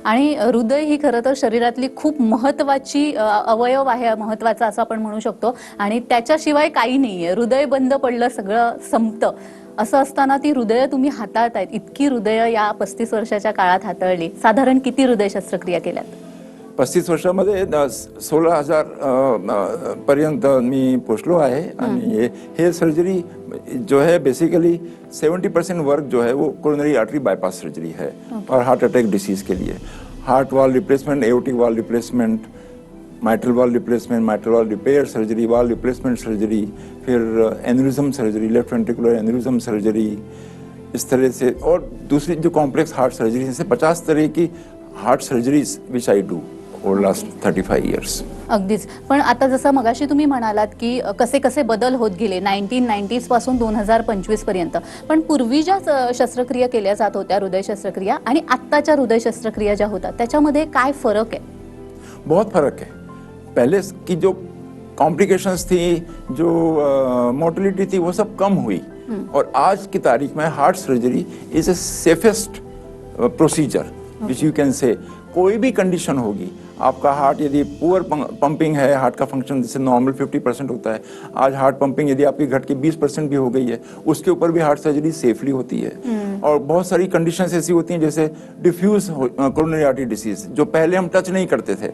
आणि हृदय ही खरं तर शरीरातली खूप महत्त्वाची अवयव आहे, महत्त्वाचा असं आपण म्हणू शकतो आणि त्याच्याशिवाय काही नाहीये. हृदय बंद पडलं सगळं संपतं. असं असताना ती हृदय तुम्ही हाताळतायत, इतकी हृदय या 35 वर्षाच्या काळात हाताळली. साधारण किती हृदय शस्त्रक्रिया केल्यात? 35 वर्षामध्ये 16,000 पर्यंत मी पोचलो आहे आणि हे सर्जरी जो है बेसिकली 70% वर्क जो है वो कोरोनरी आर्टरी बाईपास सर्जरी है और हार्ट अटैक डिसीज के लिए। हार्ट वाल रिप्लेसमेंट, एओर्टिक वाल रिप्लेसमेंट, माइट्रल वाल रिप्लेसमेंट, माइट्रल वाल रिपेयर सर्जरी, वाल रिप्लेसमेंट सर्जरी, फिर aneurysm surgery, left ventricular aneurysm surgery, इस तरह से। और दूसरी जो कॉम्प्लेक्स हार्ट सर्जरी, जैसे 50 तरह की heart surgeries which I do over last 35 years. अगदीच। पण आता जसं मगाशी तुम्ही म्हणालात की कसे कसे बदल होत गेले 1990s पासून 2025 पर्यंत, पण पूर्वी ज्या शस्त्रक्रिया केल्या जात होत्या हृदय शस्त्रक्रिया आणि आत्ताच्या हृदय शस्त्रक्रिया ज्या होतात त्याच्यामध्ये काय फरक आहे? बहुत फर्क है। पहले की जो कॉम्प्लिकेशंस थी, जो मोर्टेलिटी थी, वो सब कम हुई और आज की तारीख में heart surgery is a safest procedure which you can say. कोई भी कंडीशन होगी, आपका हार्ट यदि पुअर पंपिंग है, हार्ट का फंक्शन जैसे नॉर्मल 50% होता है, आज हार्ट पंपिंग यदि आपकी घट के 20% भी हो गई है, उसके ऊपर भी हार्ट सर्जरी सेफली होती है। और बहुत सारी कंडीशंस ऐसी होती हैं जैसे डिफ्यूज कोरोनरी आर्टरी डिसीज, जो पहले हम टच नहीं करते थे,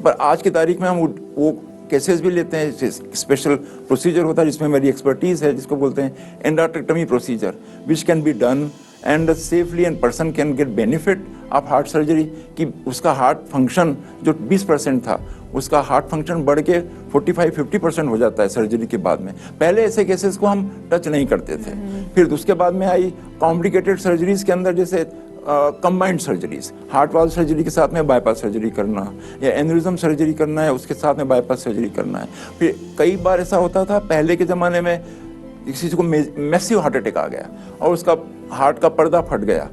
पर आज की तारीख में हम वो केसेस भी लेते हैं। स्पेशल प्रोसीजर होता है जिसमें मेरी एक्सपर्टीज है, जिसको बोलते हैं endarterectomy procedure, which can be done and safely and person can get benefit of heart surgery. कि उसका हार्ट फंक्शन जो 20% था, उसका हार्ट फंक्शन बढ़ के 45-50% हो जाता है सर्जरी के बाद में। पहले ऐसे केसेस को हम टच नहीं करते थे। फिर उसके बाद में आई कॉम्प्लिकेटेड सर्जरीज के अंदर जैसे combined surgeries, heart valve surgery के साथ में बाईपास सर्जरी करना, या एन्यूरिज्म सर्जरी करना है, उसके साथ में बाईपास सर्जरी करना है। फिर कई बार ऐसा होता था पहले के ज़माने में किसी को मैसिव हार्ट अटैक आ गया और उसका हार्ट का पर्दा फट गया,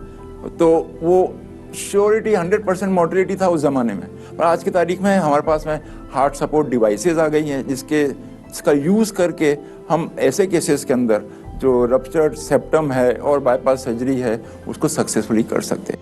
तो वो श्योरिटी 100% मोर्टेलिटी था उस ज़माने में। पर आज की तारीख में हमारे पास में हार्ट सपोर्ट डिवाइसेस आ गई हैं जिसका यूज़ करके हम ऐसे केसेस के अंदर जो रप्चर्ड सेप्टम है और बाईपास सर्जरी है उसको सक्सेसफुली कर सकते हैं।